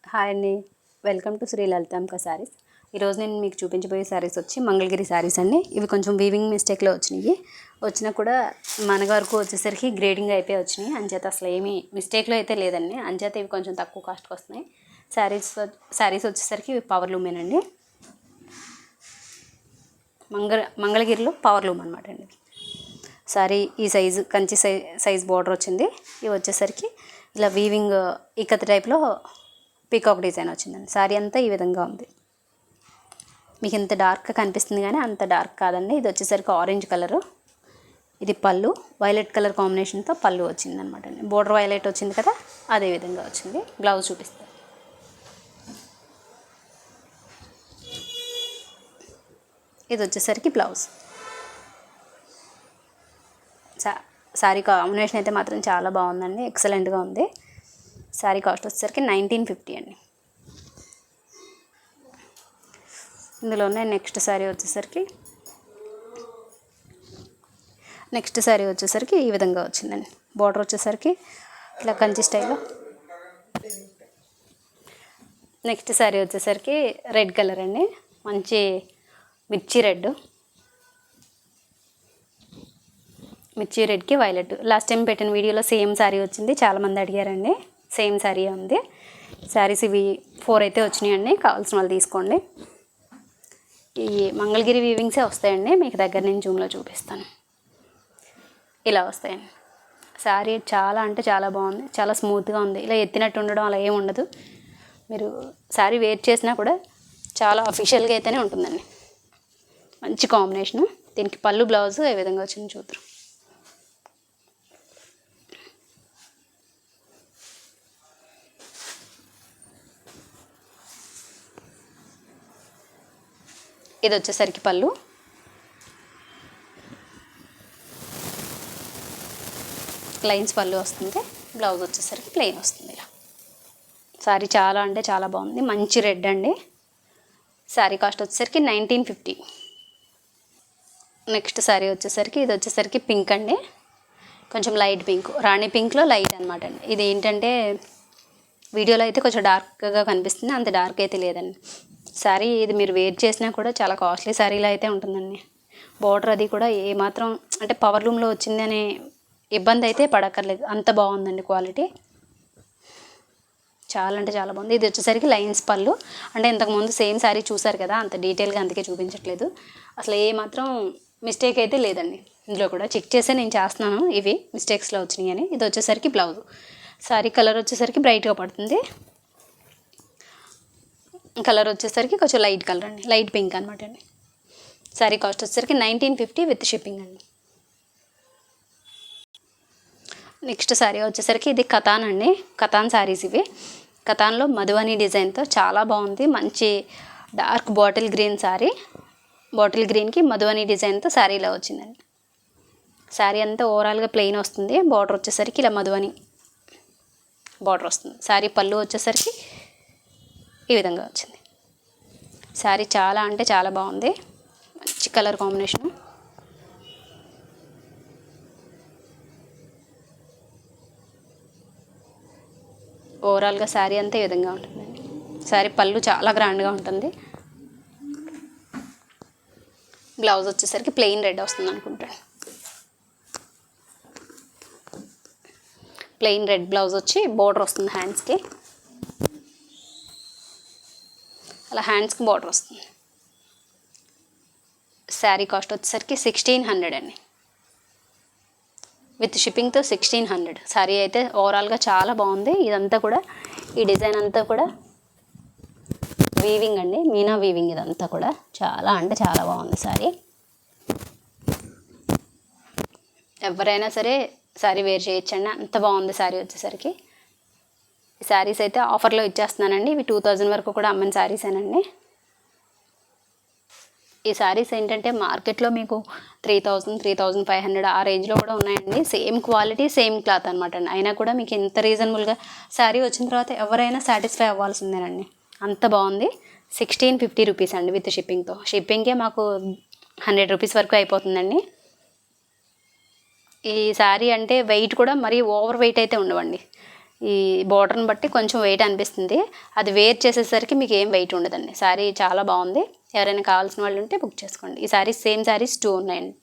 Hi అండి, welcome to Shri Lalitambika saris. ఈరోజు నేను మీకు చూపించబోయే శారీస్ వచ్చి మంగళగిరి శారీస్ అండి. ఇవి కొంచెం వీవింగ్ మిస్టేక్లో వచ్చినా కూడా మన వరకు వచ్చేసరికి గ్రేడింగ్ అయిపోయి వచ్చినాయి. అంచేత అసలు ఏమీ మిస్టేక్లో అయితే లేదండి. అంచేత ఇవి కొంచెం తక్కువ కాస్ట్కి వస్తున్నాయి. శారీస్ వచ్చేసరికి ఇవి పవర్ లూమేనండి. మంగళగిరిలో పవర్ లూమ్ అనమాట అండి. శారీ ఈ సైజు కంచి సైజ్ బార్డర్ వచ్చింది. ఇవి వచ్చేసరికి ఇలా వీవింగ్ ఇక్కత్ టైప్లో పీకాక్ డిజైన్ వచ్చిందండి. శారీ అంతా ఈ విధంగా ఉంది. మీకు ఇంత డార్క్గా కనిపిస్తుంది కానీ అంత డార్క్ కాదండి. ఇది వచ్చేసరికి ఆరెంజ్ కలరు. ఇది పళ్ళు వైలెట్ కలర్ కాంబినేషన్తో పళ్ళు వచ్చిందనమాట అండి. బోర్డర్ వైలెట్ వచ్చింది కదా, అదే విధంగా వచ్చింది. బ్లౌజ్ చూపిస్తాను. ఇది వచ్చేసరికి బ్లౌజ్. శారీ కాంబినేషన్ అయితే మాత్రం చాలా బాగుందండి, ఎక్సలెంట్గా ఉంది. శారీ కాస్ట్ వచ్చేసరికి 1950 అండి. ఇందులోనే నెక్స్ట్ శారీ వచ్చేసరికి ఈ విధంగా వచ్చిందండి. బార్డర్ వచ్చేసరికి ఇలా కంచి స్టైల్లో. నెక్స్ట్ శారీ వచ్చేసరికి రెడ్ కలర్ అండి, మంచి మిర్చి రెడ్కి వైలెట్. లాస్ట్ టైం పెట్టిన వీడియోలో సేమ్ శారీ వచ్చింది, చాలామంది అడిగారండి. సేమ్ శారీ ఉంది. శారీస్ ఇవి 4 అయితే వచ్చినాయండి. కావాల్సిన వాళ్ళు తీసుకోండి. ఈ మంగళగిరి వీవింగ్సే వస్తాయండి. మీకు దగ్గర నేను జూమ్లో చూపిస్తాను. ఇలా వస్తాయండి. శారీ చాలా అంటే చాలా బాగుంది, చాలా స్మూత్గా ఉంది. ఇలా ఎత్తినట్టు ఉండడం అలా ఏమి ఉండదు. మీరు శారీ వేర్ చేసినా కూడా చాలా అఫీషియల్గా అయితేనే ఉంటుందండి. మంచి కాంబినేషను. దీనికి పళ్ళు బ్లౌజ్ ఏ విధంగా వచ్చింది చూద్దాం. ఇది వచ్చేసరికి పళ్ళు. లైన్స్ పళ్ళు వస్తుంది. బ్లౌజ్ వచ్చేసరికి ప్లెయిన్ వస్తుంది. ఇలా శారీ చాలా అంటే చాలా బాగుంది. మంచి రెడ్ అండి. శారీ కాస్ట్ వచ్చేసరికి 1950. నెక్స్ట్ శారీ వచ్చేసరికి ఇది వచ్చేసరికి పింక్ అండి, కొంచెం లైట్ పింక్, రాణి పింక్లో లైట్ అనమాట అండి. ఇది ఏంటంటే వీడియోలో అయితే కొంచెం డార్క్గా కనిపిస్తుంది, అంత డార్క్ అయితే లేదండి. శారీ ఇది మీరు వేర్ చేసినా కూడా చాలా కాస్ట్లీ శారీలో అయితే ఉంటుందండి. బార్డర్ అది కూడా ఏమాత్రం అంటే పవర్ లూమ్లో వచ్చింది అనే ఇబ్బంది అయితే పడక్కర్లేదు, అంత బాగుందండి క్వాలిటీ. చాలా అంటే చాలా బాగుంది. ఇది వచ్చేసరికి లైన్స్ పళ్ళు. అంటే ఇంతకుముందు సేమ్ శారీ చూసారు కదా, అంత డీటెయిల్గా అందుకే చూపించట్లేదు. అసలు ఏమాత్రం మిస్టేక్ అయితే లేదండి. ఇందులో కూడా చెక్ చేసే నేను చేస్తున్నాను ఇవి మిస్టేక్స్లో వచ్చినాయి అని. ఇది వచ్చేసరికి బ్లౌజ్. శారీ కలర్ వచ్చేసరికి బ్రైట్గా పడుతుంది. కలర్ వచ్చేసరికి కొంచెం లైట్ కలర్ అండి, లైట్ పింక్ అనమాట అండి. శారీ కాస్ట్ వచ్చేసరికి 1950 విత్ షిప్పింగ్ అండి. నెక్స్ట్ శారీ వచ్చేసరికి ఇది కతాన్ అండి. కతాన్ శారీస్ ఇవి. కతాన్లో మధువని డిజైన్తో చాలా బాగుంది. మంచి dark bottle green sari. Bottle గ్రీన్కి మధువని డిజైన్తో శారీ ఇలా వచ్చిందండి. శారీ అంతా ఓవరాల్గా ప్లెయిన్ వస్తుంది. బార్డర్ వచ్చేసరికి ఇలా మధువని బార్డర్ వస్తుంది. శారీ పళ్ళు వచ్చేసరికి ఈ విధంగా వచ్చింది. శారీ చాలా అంటే చాలా బాగుంది. మంచి కలర్ కాంబినేషను. ఓవరాల్గా శారీ అంతా ఈ విధంగా ఉంటుందండి. శారీ పళ్ళు చాలా గ్రాండ్గా ఉంటుంది. బ్లౌజ్ వచ్చేసరికి ప్లెయిన్ రెడ్ వస్తుంది అనుకుంటాను. ప్లెయిన్ రెడ్ బ్లౌజ్ వచ్చి బోర్డర్ వస్తుంది హ్యాండ్స్కి. అలా హ్యాండ్స్కి బార్డర్ వస్తుంది. శారీ కాస్ట్ వచ్చేసరికి 1600 అండి. విత్ షిప్పింగ్తో 1600. శారీ అయితే ఓవరాల్గా చాలా బాగుంది. ఇదంతా కూడా ఈ డిజైన్ అంతా కూడా వీవింగ్ అండి, మీనా వీవింగ్. ఇదంతా కూడా చాలా అంటే చాలా బాగుంది శారీ. ఎవరైనా సరే శారీ వేర్ చేయొచ్చండి, అంత బాగుంది శారీ వచ్చేసరికి. ఈ శారీస్ అయితే ఆఫర్లో ఇచ్చేస్తున్నానండి. ఇవి 2000 వరకు కూడా అమ్మిన శారీసేనండి. ఈ శారీస్ ఏంటంటే మార్కెట్లో మీకు 3000, 3500 ఆ రేంజ్లో కూడా ఉన్నాయండి. సేమ్ క్వాలిటీ సేమ్ క్లాత్ అనమాట అండి. అయినా కూడా మీకు ఇంత రీజనబుల్గా శారీ వచ్చిన తర్వాత ఎవరైనా సాటిస్ఫై అవ్వాల్సిందేనండి, అంత బాగుంది. 1650 రూపీస్ అండి విత్ షిప్పింగ్తో. షిప్పింగ్కే మాకు 100 రూపీస్ వరకు అయిపోతుందండి. ఈ శారీ అంటే వెయిట్ కూడా మరీ ఓవర్ వెయిట్ అయితే ఉండవండి. ఈ బార్డర్ని బట్టి కొంచెం వెయిట్ అనిపిస్తుంది, అది వేర్ చేసేసరికి మీకు ఏం వెయిట్ ఉండదండి. శారీ చాలా బాగుంది. ఎవరైనా కావాల్సిన వాళ్ళు ఉంటే బుక్ చేసుకోండి. ఈ శారీస్ సేమ్ శారీస్ 2 ఉన్నాయండి.